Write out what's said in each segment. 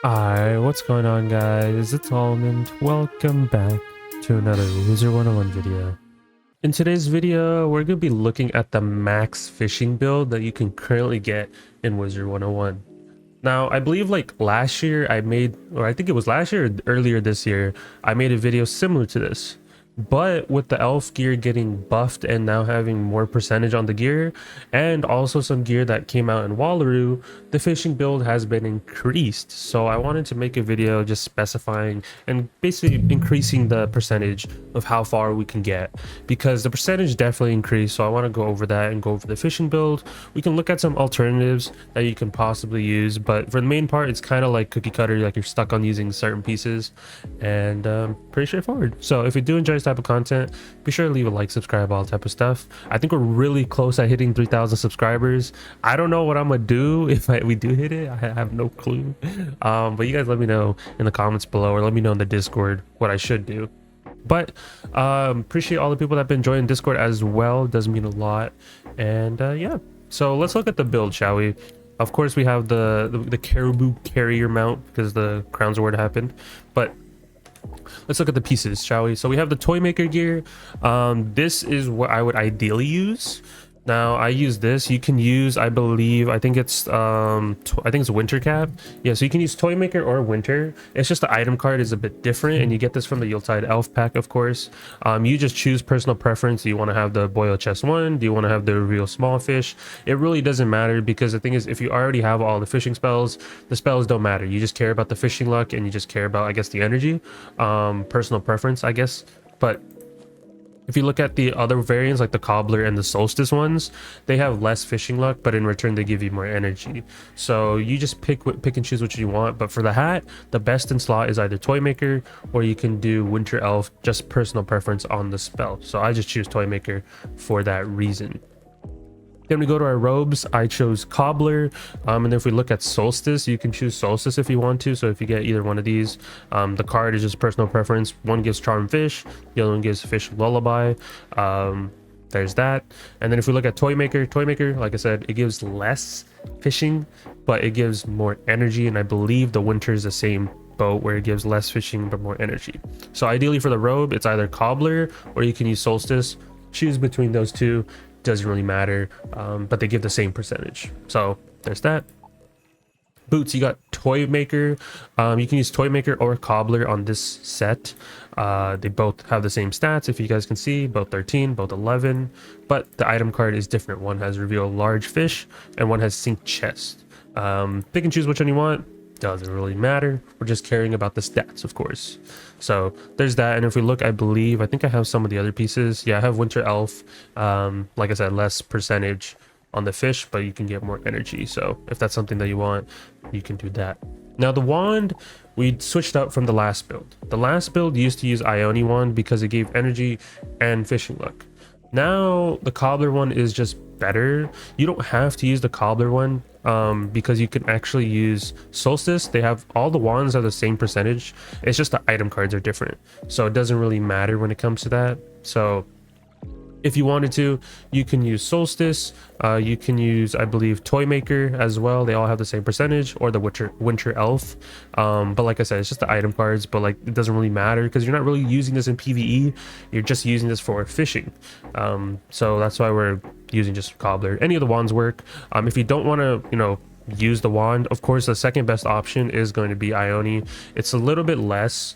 Hi, what's going on guys? It's Almond. Welcome back to another Wizard101 video. In today's video, we're going to be looking at the max fishing build that you can currently get in Wizard101. Now, I believe like last year I made, or I think it was last year or earlier this year, I made a video similar to this. But with the elf gear getting buffed and now having more percentage on the gear, and also some gear that came out in Wallaroo, the fishing build has been increased. So I wanted to make a video just specifying and basically increasing the percentage of how far we can get, because the percentage definitely increased. So I want to go over that and go over the fishing build. We can look at some alternatives that you can possibly use, but for the main part, it's kind of like cookie cutter, like you're stuck on using certain pieces, and pretty straightforward. So if you do enjoy type of content, be sure to leave a like, subscribe, all type of stuff. I think we're really close at hitting 3,000 subscribers. I don't know what I'm gonna do if we do hit it. I have no clue, but you guys let me know in the comments below, or let me know in the Discord what I should do. But appreciate all the people that have been joining Discord as well. It does mean a lot. And yeah, so let's look at the build, shall we? Of course, we have the caribou carrier mount because the Crowns Award happened, but let's look at the pieces, shall we? So we have the toy maker gear. This is what I would ideally use. Now I use this. You can use, I believe, I think it's winter cap. Yeah, so you can use toy maker or winter. It's just the item card is a bit different, and you get this from the Yuletide elf pack, of course. You just choose personal preference. Do you want to have the boil chest 1? Do you want to have the reveal small fish? It really doesn't matter, because the thing is, if you already have all the fishing spells, the spells don't matter. You just care about the fishing luck, and you just care about, I guess, the energy. Personal preference, I guess. But if you look at the other variants, like the cobbler and the solstice ones, they have less fishing luck, but in return they give you more energy. So you just pick and choose what you want. But for the hat, the best in slot is either toy maker, or you can do winter elf, just personal preference on the spell. So I just choose toy maker for that reason. Then we go to our robes. I chose cobbler, and then if we look at solstice, you can choose solstice if you want to. So if you get either one of these, the card is just personal preference. One gives charm fish, the other one gives fish lullaby. There's that. And then if we look at toy maker, like I said, it gives less fishing, but it gives more energy, and I believe the winter is the same boat, where it gives less fishing but more energy. So ideally for the robe, it's either cobbler or you can use solstice. Choose between those two, doesn't really matter, but they give the same percentage. So there's that. Boots, you got toy maker. You can use toy maker or cobbler on this set. They both have the same stats, if you guys can see, both 13, both 11, but the item card is different. One has reveal large fish and one has sink chest. Pick and choose which one you want. Doesn't really matter. We're just caring about the stats, of course. So there's that. And if we look, I think I have some of the other pieces. Yeah, I have winter elf. Like I said, less percentage on the fish, but you can get more energy. So if that's something that you want, you can do that. Now the wand, we switched up from the last build. The last build used to use Ione wand because it gave energy and fishing luck. Now the cobbler one is just better. You don't have to use the cobbler one, because you can actually use solstice. They have all the wands have the same percentage. It's just the item cards are different, so it doesn't really matter when it comes to that. So if you wanted to, you can use solstice. You can use, I believe, toy maker as well. They all have the same percentage, or the winter elf. But like I said, it's just the item cards, but like it doesn't really matter because you're not really using this in PvE. You're just using this for fishing. So that's why we're using just cobbler. Any of the wands work. If you don't want to, use the wand, of course the second best option is going to be Ione. It's a little bit less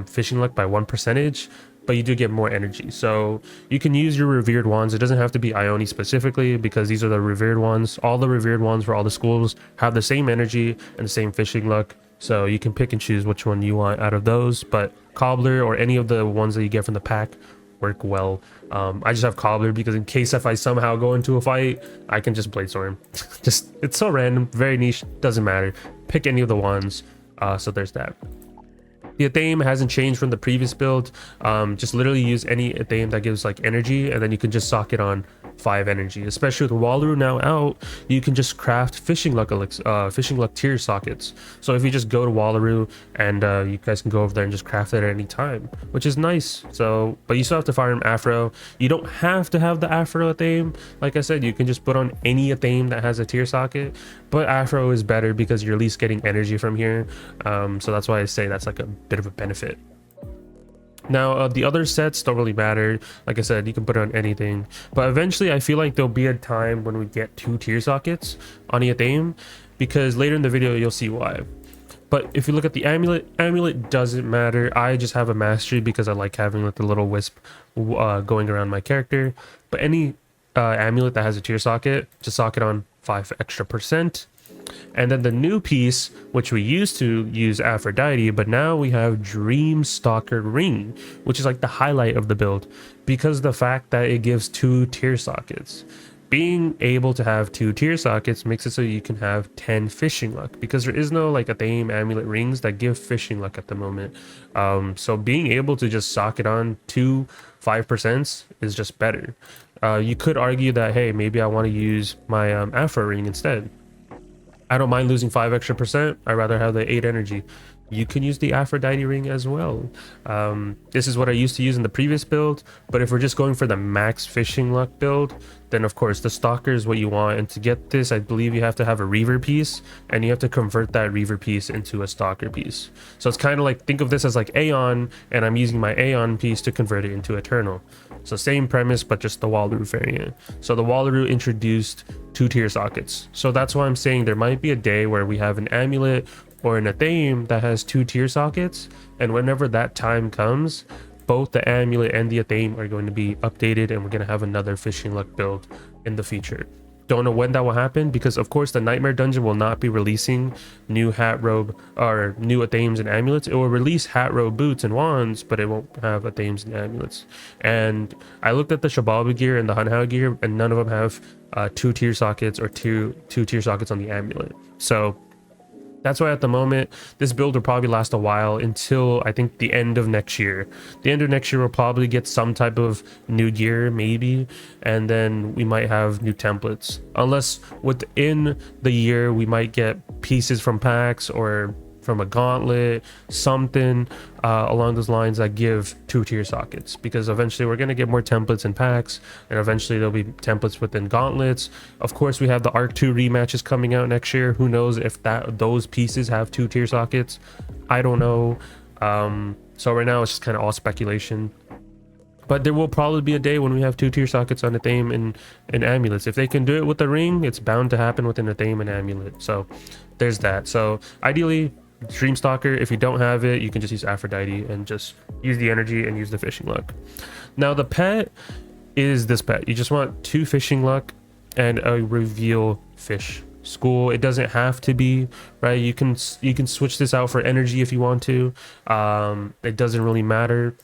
fishing luck by 1%, but you do get more energy. So you can use your revered wands. It doesn't have to be Ione specifically, because these are the revered ones. All the revered ones for all the schools have the same energy and the same fishing luck, so you can pick and choose which one you want out of those. But cobbler or any of the ones that you get from the pack work well. I just have cobbler because in case if I somehow go into a fight, I can just bladestorm. Just, it's so random, very niche, doesn't matter. Pick any of the ones. So there's that. The Athame hasn't changed from the previous build. Just literally use any Athame that gives like energy, and then you can just sock it on 5 energy. Especially with Walrus now out, you can just craft fishing luck tier sockets. So if you just go to Walrus and you guys can go over there and just craft it at any time, which is nice. So, but you still have to farm Afro. You don't have to have the Afro Athame. Like I said, you can just put on any Athame that has a tier socket, but Afro is better because you're at least getting energy from here. So that's why I say that's like a bit of a benefit. Now the other sets don't really matter. Like I said, you can put it on anything, but eventually I feel like there'll be a time when we get 2 tier sockets on the Athame, because later in the video you'll see why. But if you look at the amulet doesn't matter. I just have a mastery because I like having like the little wisp going around my character. But any amulet that has a tier socket, just socket on 5 extra %. And then the new piece, which we used to use Aphrodite, but now we have Dream Stalker Ring, which is like the highlight of the build because of the fact that it gives 2 tier sockets. Being able to have 2 tier sockets makes it so you can have 10 fishing luck, because there is no like Athame amulet rings that give fishing luck at the moment. So being able to just socket on 2 5% is just better. You could argue that, hey, maybe I want to use my Afro ring instead. I don't mind losing 5 extra %. I'd rather have the 8 energy. You can use the Aphrodite ring as well. This is what I used to use in the previous build, but if we're just going for the max fishing luck build, then of course the stalker is what you want. And to get this, I believe you have to have a reaver piece, and you have to convert that reaver piece into a stalker piece. So it's kind of like, think of this as like Aeon, and I'm using my Aeon piece to convert it into Eternal. So same premise, but just the Walrus variant. So the Walrus introduced 2 tier sockets. So that's why I'm saying there might be a day where we have an amulet or an Athame that has 2 tier sockets, and whenever that time comes, both the amulet and the Athame are going to be updated, and we're going to have another fishing luck build in the future. Don't know when that will happen, because of course the Nightmare Dungeon will not be releasing new hat robe or new Athames and amulets. It will release hat robe boots and wands, but it won't have Athames and amulets. And I looked at the Shabalba gear and the Hunhow gear, and none of them have 2 tier sockets or two tier sockets on the amulet. So that's why at the moment this build will probably last a while, until I think the end of next year. The end of next year we'll probably get some type of new gear maybe, and then we might have new templates, unless within the year we might get pieces from packs or from a gauntlet, something along those lines that give 2 tier sockets, because eventually we're going to get more templates and packs, and eventually there'll be templates within gauntlets. Of course, we have the Arc 2 rematches coming out next year. Who knows if those pieces have 2 tier sockets? I don't know. So right now it's just kind of all speculation. But there will probably be a day when we have 2 tier sockets on Athame and amulets. If they can do it with the ring, it's bound to happen with an Athame and amulet. So there's that. So ideally, Dreamstalker, if you don't have it, you can just use Aphrodite and just use the energy and use the fishing luck. Now the pet is this pet. You just want 2 fishing luck and a reveal fish school. It doesn't have to be, right? You can switch this out for energy if you want to. It doesn't really matter.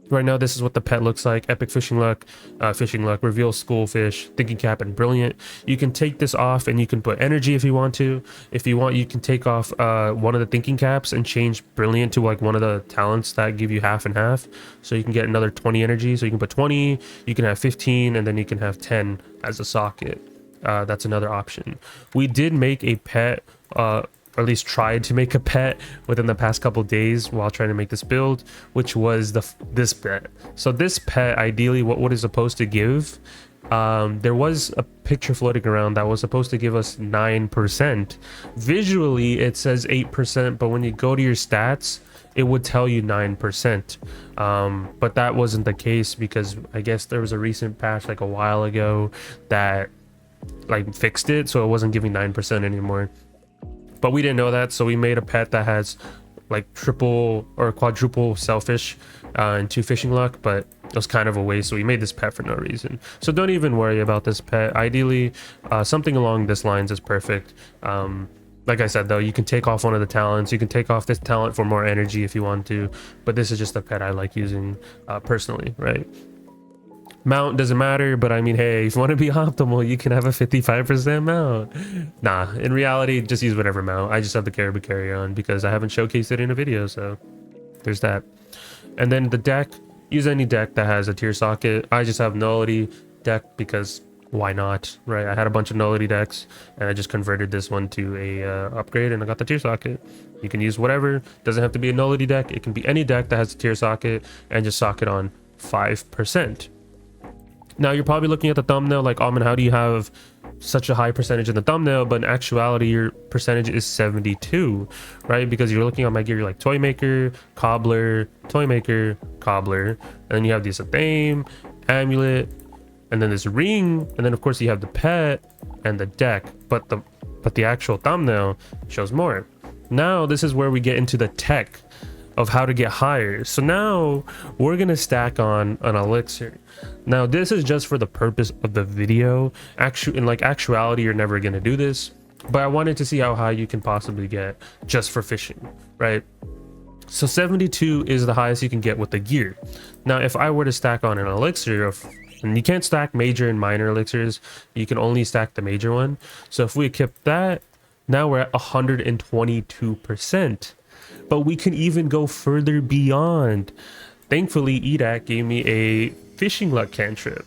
Right now, this is what the pet looks like. Epic fishing luck, reveal schoolfish, thinking cap, and brilliant. You can take this off and you can put energy if you want to. If you want, you can take off one of the thinking caps and change brilliant to like one of the talents that give you half and half. So you can get another 20 energy. So you can put 20, you can have 15, and then you can have 10 as a socket. That's another option. We did make a pet, or at least tried to make a pet within the past couple days while trying to make this build, which was this pet. So this pet, ideally, what is supposed to give, there was a picture floating around that was supposed to give us 9%. Visually, it says 8%, but when you go to your stats, it would tell you 9%. But that wasn't the case, because I guess there was a recent patch like a while ago that like fixed it, so it wasn't giving 9% anymore. But we didn't know that, so we made a pet that has like triple or quadruple selfish and 2 fishing luck, but it was kind of a waste, so we made this pet for no reason. So don't even worry about this pet. Ideally, something along this lines is perfect. Like I said, though, you can take off one of the talents. You can take off this talent for more energy if you want to, but this is just a pet I like using personally, right? Mount doesn't matter, but I mean, hey, if you want to be optimal, you can have a 55% mount. Nah, in reality, just use whatever mount. I just have the Caribou Carry-On because I haven't showcased it in a video, so there's that. And then the deck, use any deck that has a tier socket. I just have Nullity, deck because why not, right? I had a bunch of nullity decks and I just converted this one to a upgrade, and I got the tier socket. You can use whatever, doesn't have to be a nullity deck, it can be any deck that has a tier socket, and just socket on 5%. Now you're probably looking at the thumbnail like, Almond, how do you have such a high percentage in the thumbnail? But in actuality, your percentage is 72, right? Because you're looking at my gear, you're like toy maker, cobbler, toy maker, cobbler, and then you have this theme, amulet, and then this ring, and then of course you have the pet and the deck, but the actual thumbnail shows more. Now this is where we get into the tech of how to get higher. So now we're gonna stack on an elixir. Now this is just for the purpose of the video. In like actuality, you're never gonna do this, but I wanted to see how high you can possibly get just for fishing, right? So 72 is the highest you can get with the gear. Now if I were to stack on an elixir and you can't stack major and minor elixirs, you can only stack the major one. So if we equip that, now we're at 122%. But we can even go further beyond. Thankfully, EDAC gave me a fishing luck cantrip.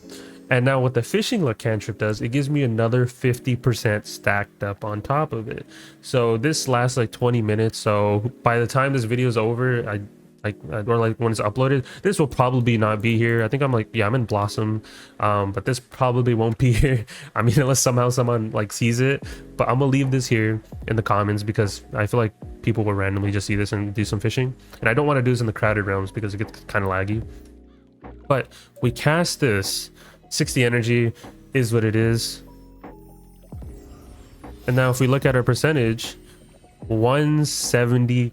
And now what the fishing luck cantrip does, it gives me another 50% stacked up on top of it. So this lasts like 20 minutes. So by the time this video is over, or like when it's uploaded, this will probably not be here. I think I'm in Blossom, but this probably won't be here. I mean, unless somehow someone like sees it, but I'm gonna leave this here in the comments because I feel like people will randomly just see this and do some fishing, and I don't want to do this in the crowded realms because it gets kind of laggy. But we cast this, 60 energy is what it is. And now if we look at our percentage, 172.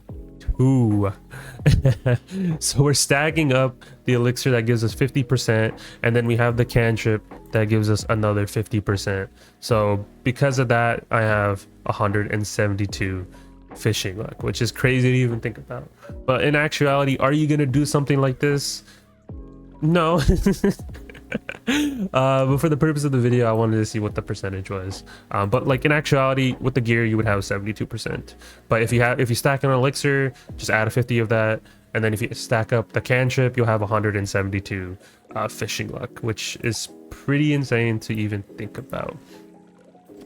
So we're stacking up the elixir that gives us 50%, and then we have the cantrip that gives us another 50%. So because of that, I have 172 fishing luck, which is crazy to even think about. But in actuality, are you gonna do something like this? No. But for the purpose of the video, I wanted to see what the percentage was. But like in actuality, with the gear, you would have 72%. But if you stack an elixir, just add a 50 of that, and then if you stack up the cantrip, you'll have 172 fishing luck, which is pretty insane to even think about.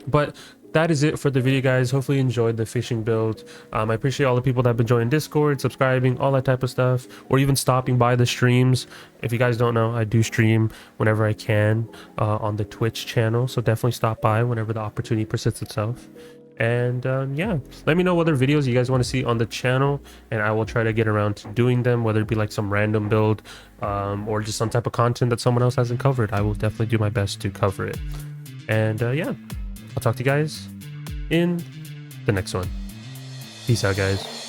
But that is it for the video, guys. Hopefully you enjoyed the fishing build. I appreciate all the people that have been joining Discord, subscribing, all that type of stuff, or even stopping by the streams. If you guys don't know, I do stream whenever I can on the Twitch channel, so definitely stop by whenever the opportunity presents itself. And yeah, let me know what other videos you guys want to see on the channel, and I will try to get around to doing them, whether it be like some random build or just some type of content that someone else hasn't covered. I will definitely do my best to cover it. And yeah, I'll talk to you guys in the next one. Peace out, guys.